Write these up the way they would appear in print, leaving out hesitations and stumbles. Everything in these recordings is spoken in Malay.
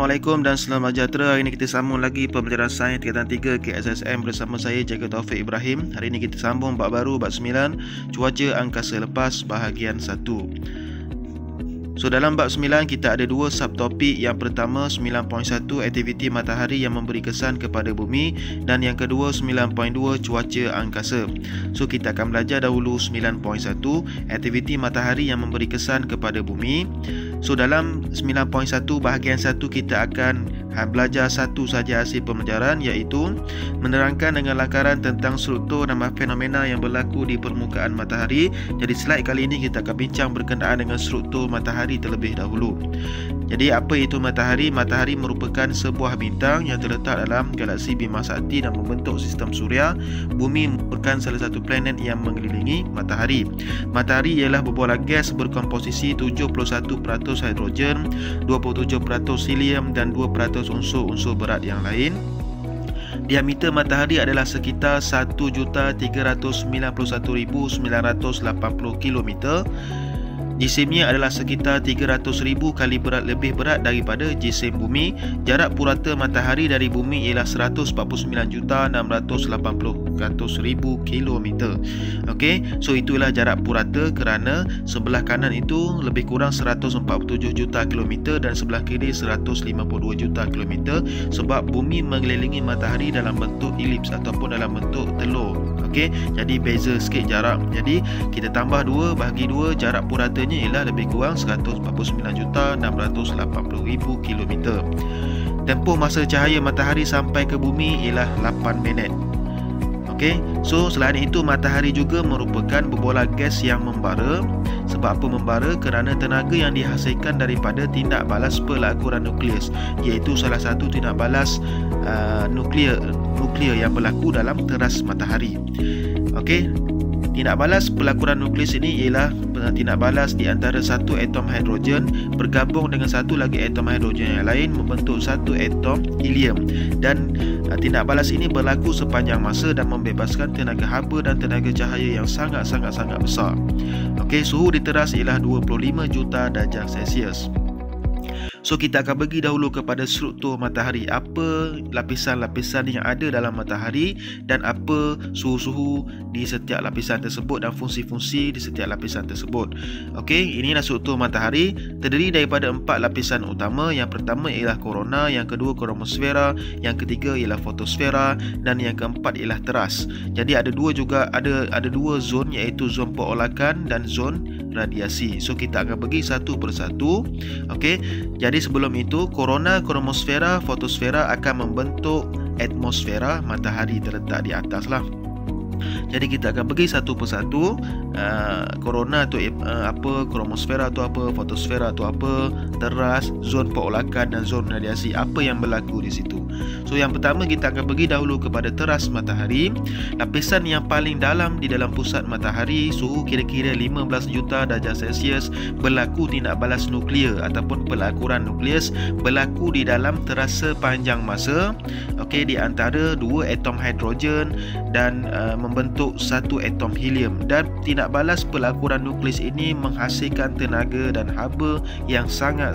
Assalamualaikum dan selamat sejahtera. Hari ini kita sambung lagi pembelajaran sains tingkatan 3 KSSM bersama saya Jaga Taufik Ibrahim. Hari ini kita sambung bab baru, bab 9, cuaca angkasa lepas bahagian 1. So dalam bab 9 kita ada dua subtopik. Yang pertama 9.1 aktiviti matahari yang memberi kesan kepada bumi, dan yang kedua 9.2 cuaca angkasa. So kita akan belajar dahulu 9.1 aktiviti matahari yang memberi kesan kepada bumi. So dalam 9.1 bahagian 1 kita akan belajar satu saja hasil pembelajaran, iaitu menerangkan dengan lakaran tentang struktur dan fenomena yang berlaku di permukaan matahari. Jadi slide kali ini kita akan bincang berkenaan dengan struktur matahari terlebih dahulu. Jadi apa itu matahari? Matahari merupakan sebuah bintang yang terletak dalam galaksi Bima Sakti dan membentuk sistem suria. Bumi merupakan salah satu planet yang mengelilingi matahari. Matahari ialah berbola gas berkomposisi 71% hidrogen, 27% helium dan 2% unsur-unsur berat yang lain. Diameter matahari adalah sekitar 1,391,980 km. Jisimnya adalah sekitar 300,000 kali lebih berat daripada jisim bumi. Jarak purata matahari dari bumi ialah 149,680,000 km. Okey, so itulah jarak purata kerana sebelah kanan itu lebih kurang 147 juta kilometer dan sebelah kiri 152 juta kilometer, sebab bumi mengelilingi matahari dalam bentuk elips ataupun dalam bentuk telur. Okey, jadi beza sikit jarak. Jadi kita tambah 2 bahagi 2, jarak puratanya ialah lebih kurang 149,680,000 km. Tempoh masa cahaya matahari sampai ke bumi ialah 8 minit. Okey, so selain itu matahari juga merupakan berbola gas yang membara. Sebab apa membara? Kerana tenaga yang dihasilkan daripada tindak balas pelakuran nukleus, iaitu salah satu tindak balas nuklear yang berlaku dalam teras matahari. Okey, tindak balas pelakuran nukleus ini ialah tindak balas di antara satu atom hidrogen bergabung dengan satu lagi atom hidrogen yang lain membentuk satu atom helium, dan tindak balas ini berlaku sepanjang masa dan membebaskan tenaga haba dan tenaga cahaya yang sangat-sangat besar. Okey, suhu di teras ialah 25 juta darjah Celsius. So kita akan pergi dahulu kepada struktur matahari. Apa lapisan-lapisan yang ada dalam matahari dan apa suhu-suhu di setiap lapisan tersebut dan fungsi-fungsi di setiap lapisan tersebut. Okey, inilah struktur matahari. Terdiri daripada 4 lapisan utama. Yang pertama ialah korona, yang kedua kromosfera, yang ketiga ialah fotosfera dan yang keempat ialah teras. Jadi ada dua zon, iaitu zon perolakan dan zon radiasi. So kita akan pergi satu persatu. Okey, jadi sebelum itu korona, kromosfera, fotosfera akan membentuk atmosfera. Matahari terletak di atas lah. Jadi kita akan pergi satu persatu. Korona tu apa, kromosfera tu apa, fotosfera tu apa, teras, zon perolakan dan zon radiasi, apa yang berlaku di situ. So yang pertama kita akan pergi dahulu kepada teras matahari. Lapisan yang paling dalam di dalam pusat matahari, suhu kira-kira 15 juta darjah Celsius, berlaku tindak balas nuklear ataupun pelakuran nukleus berlaku di dalam teras sepanjang masa. Okey, di antara dua atom hidrogen dan membentuk satu atom helium, dan tindak balas pelakuran nukleus ini menghasilkan tenaga dan haba yang sangat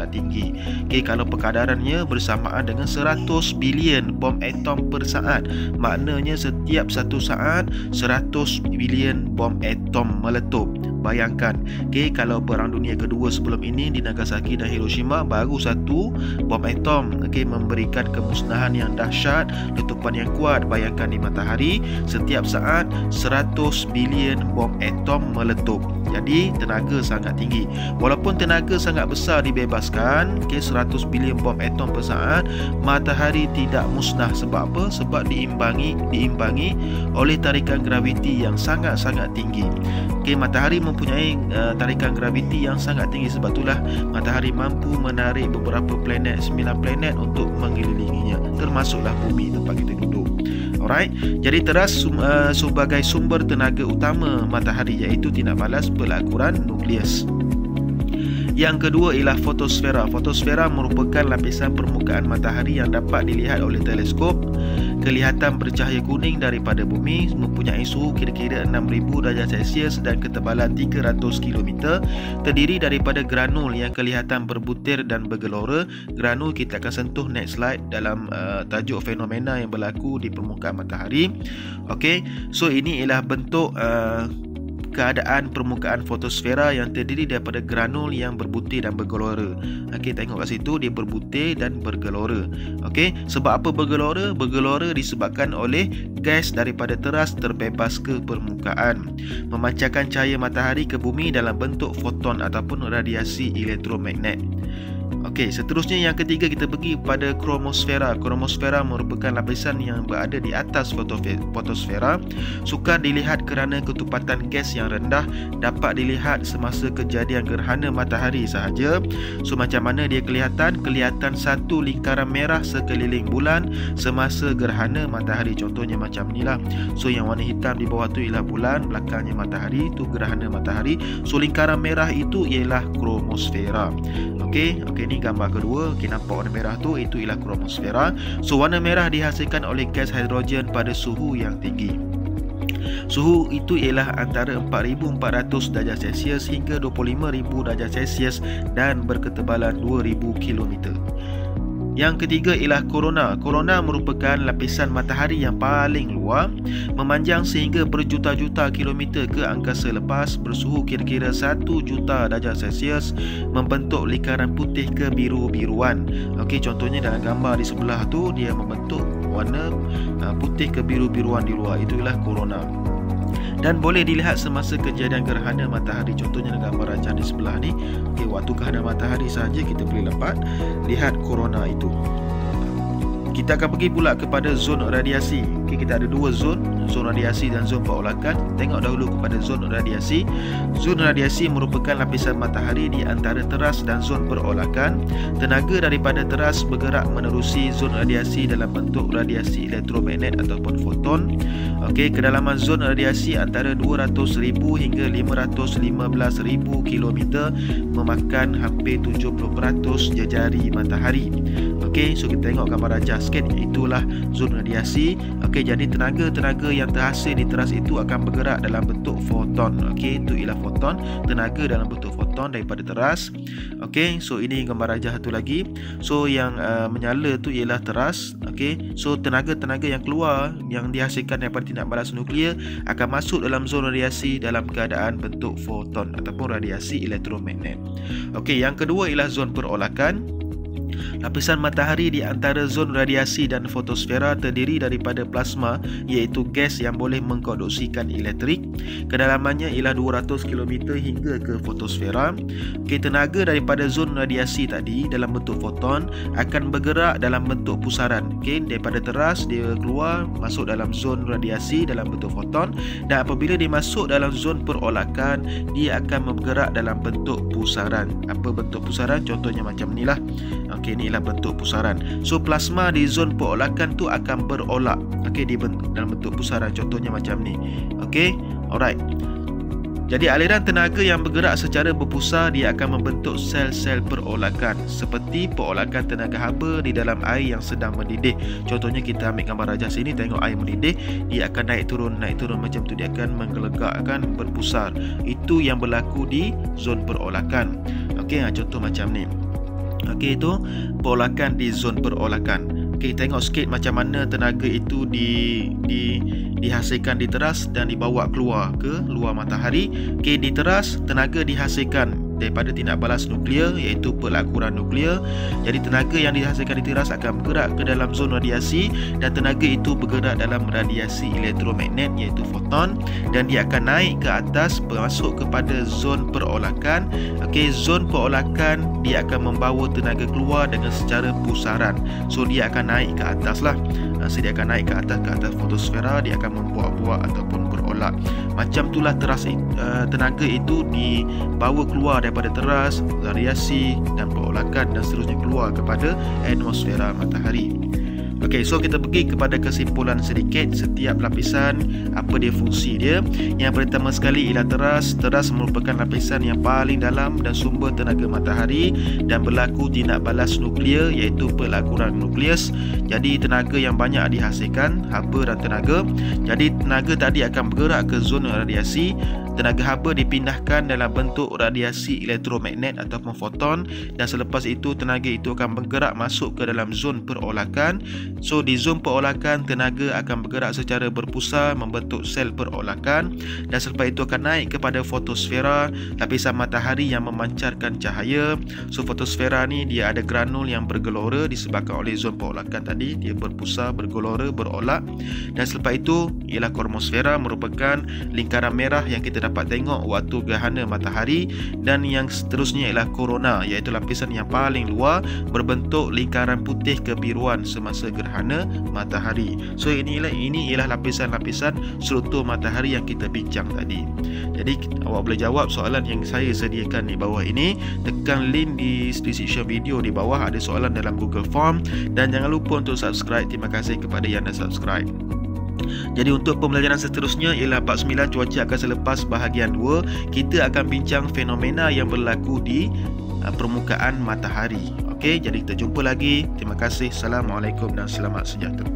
tinggi. Okey, kalau perkadarannya bersamaan dengan 100 bilion bom atom per saat, maknanya setiap satu saat 100 bilion bom atom meletup. Bayangkan, okay, kalau Perang Dunia Kedua sebelum ini di Nagasaki dan Hiroshima baru satu bom atom, okay, memberikan kemusnahan yang dahsyat, letupan yang kuat. Bayangkan di matahari setiap saat 100 bilion bom atom meletup. Jadi tenaga sangat tinggi. Walaupun tenaga sangat besar dibebaskan, okay, 100 bilion bom atom per saat, matahari tidak musnah. Sebab apa? Sebab diimbangi oleh tarikan graviti yang sangat tinggi. Okay, matahari mempunyai tarikan graviti yang sangat tinggi. Sebab itulah matahari mampu menarik beberapa planet, 9 planet untuk mengelilinginya, termasuklah bumi tempat kita duduk. Alright, jadi teras sebagai sumber tenaga utama matahari, iaitu tindak balas pelakuran nukleus. Yang kedua ialah fotosfera. Fotosfera merupakan lapisan permukaan matahari yang dapat dilihat oleh teleskop. Kelihatan bercahaya kuning daripada bumi, mempunyai suhu kira-kira 6000 darjah Celsius dan ketebalan 300 km. Terdiri daripada granul yang kelihatan berbutir dan bergelora. Granul kita akan sentuh next slide dalam tajuk fenomena yang berlaku di permukaan matahari. Okey, so ini ialah bentuk keadaan permukaan fotosfera yang terdiri daripada granul yang berbutir dan bergelora. Okey, tengok kat situ dia berbutir dan bergelora. Okey, sebab apa bergelora? Bergelora disebabkan oleh gas daripada teras terbebas ke permukaan, memancarkan cahaya matahari ke bumi dalam bentuk foton ataupun radiasi elektromagnet. Okey, seterusnya yang ketiga kita pergi pada kromosfera. Kromosfera merupakan lapisan yang berada di atas fotosfera. Sukar dilihat kerana ketupatan gas yang rendah, dapat dilihat semasa kejadian gerhana matahari sahaja. So macam mana dia kelihatan? Kelihatan satu lingkaran merah sekeliling bulan semasa gerhana matahari. Contohnya macam ni lah. So yang warna hitam di bawah tu ialah bulan, belakangnya matahari, tu gerhana matahari. So lingkaran merah itu ialah kromosfera. Okey, ni gambar kedua. Okey, nampak warna merah tu, itu ialah kromosfera. So warna merah dihasilkan oleh gas hidrogen pada suhu yang tinggi. Suhu itu ialah antara 4400 darjah Celsius hingga 25000 darjah Celsius dan berketebalan 2000 km. Yang ketiga ialah korona. Korona merupakan lapisan matahari yang paling luar, memanjang sehingga berjuta-juta kilometer ke angkasa lepas, bersuhu kira-kira 1 juta darjah Celsius, membentuk lingkaran putih kebiru-biruan. Okey, contohnya dalam gambar di sebelah tu dia membentuk warna putih kebiru-biruan di luar. Itu ialah korona. Dan boleh dilihat semasa kejadian gerhana matahari. Contohnya dalam gambar rajah di sebelah ni. Okey, waktu gerhana matahari sahaja kita boleh dapat lihat korona itu. Kita akan pergi pula kepada zon radiasi. Okey, kita ada dua zon radiasi dan zon perolakan. Tengok dahulu kepada zon radiasi. Zon radiasi merupakan lapisan matahari di antara teras dan zon perolakan. Tenaga daripada teras bergerak menerusi zon radiasi dalam bentuk radiasi elektromagnet ataupun foton. Okey, kedalaman zon radiasi antara 200,000 hingga 515,000 km, memakan hampir 70% jejari matahari. Okey, so kita tengok gambar rajah sikit. Itulah zon radiasi. Okey, jadi tenaga yang terhasil di teras itu akan bergerak dalam bentuk foton. Okey, itu ialah foton, tenaga dalam bentuk foton daripada teras. Okey, so ini gambar rajah satu lagi. So yang menyala tu ialah teras. Okey, so tenaga-tenaga yang keluar yang dihasilkan daripada tindak balas nuklear akan masuk dalam zon radiasi dalam keadaan bentuk foton ataupun radiasi elektromagnet. Okey, yang kedua ialah zon perolakan. Lapisan matahari di antara zon radiasi dan fotosfera terdiri daripada plasma, iaitu gas yang boleh mengkonduksikan elektrik. Kedalamannya ialah 200 km hingga ke fotosfera. Okey, tenaga daripada zon radiasi tadi dalam bentuk foton akan bergerak dalam bentuk pusaran. Okey, daripada teras dia keluar masuk dalam zon radiasi dalam bentuk foton, dan apabila dia masuk dalam zon perolakan dia akan bergerak dalam bentuk pusaran. Apa bentuk pusaran? Contohnya macam ni lah. Okey, ni ialah bentuk pusaran. So plasma di zon perolakan tu akan berolak. Okey, dalam bentuk pusaran. Contohnya macam ni. Okey, alright. Jadi aliran tenaga yang bergerak secara berpusar dia akan membentuk sel-sel perolakan, seperti perolakan tenaga haba di dalam air yang sedang mendidih. Contohnya kita ambil gambar rajah sini, tengok air mendidih, dia akan naik turun macam tu, dia akan menggelegakkan, berpusar. Itu yang berlaku di zon perolakan. Okey, contoh macam ni. Okey, itu perolakan di zon perolakan. Okey, tengok sikit macam mana tenaga itu dihasilkan di teras dan dibawa keluar ke luar matahari. Okey, di teras tenaga dihasilkan daripada tindak balas nuklear, iaitu pelakuran nuklear. Jadi tenaga yang dihasilkan di teras akan bergerak ke dalam zon radiasi, dan tenaga itu bergerak dalam radiasi elektromagnet, iaitu foton, dan dia akan naik ke atas masuk kepada zon perolakan. Okey, zon perolakan dia akan membawa tenaga keluar dengan secara pusaran. So dia akan naik ke atas lah. So dia akan naik ke atas fotosfera, dia akan membuak-buak ataupun berolak. Macam itulah teras tenaga itu dibawa keluar daripada teras, radiasi dan perolakan, dan seterusnya keluar kepada atmosfera matahari. Okey, so kita pergi kepada kesimpulan sedikit setiap lapisan, apa dia fungsi dia. Yang pertama sekali ialah teras. Teras merupakan lapisan yang paling dalam dan sumber tenaga matahari dan berlaku tindak balas nuklear iaitu pelakuran nukleus. Jadi tenaga yang banyak dihasilkan, haba dan tenaga. Jadi tenaga tadi akan bergerak ke zona radiasi. Tenaga haba dipindahkan dalam bentuk radiasi elektromagnet ataupun foton, dan selepas itu tenaga itu akan bergerak masuk ke dalam zon perolakan. So di zon perolakan tenaga akan bergerak secara berpusar membentuk sel perolakan, dan selepas itu akan naik kepada fotosfera, lapisan matahari yang memancarkan cahaya. So fotosfera ni dia ada granul yang bergelora disebabkan oleh zon perolakan tadi, dia berpusar, bergelora, berolak. Dan selepas itu ialah kromosfera, merupakan lingkaran merah yang kita dapat tengok waktu gerhana matahari, dan yang seterusnya ialah korona, iaitu lapisan yang paling luar berbentuk lingkaran putih kebiruan semasa gerhana matahari. So ini ialah lapisan-lapisan struktur matahari yang kita bincang tadi. Jadi awak boleh jawab soalan yang saya sediakan di bawah ini. Tekan link di description video di bawah, ada soalan dalam Google Form, dan jangan lupa untuk subscribe. Terima kasih kepada yang dah subscribe. Jadi untuk pembelajaran seterusnya ialah bab 9 cuaca akan selepas bahagian 2. Kita akan bincang fenomena yang berlaku di permukaan matahari. Okey, jadi kita jumpa lagi. Terima kasih. Assalamualaikum dan selamat sejahtera.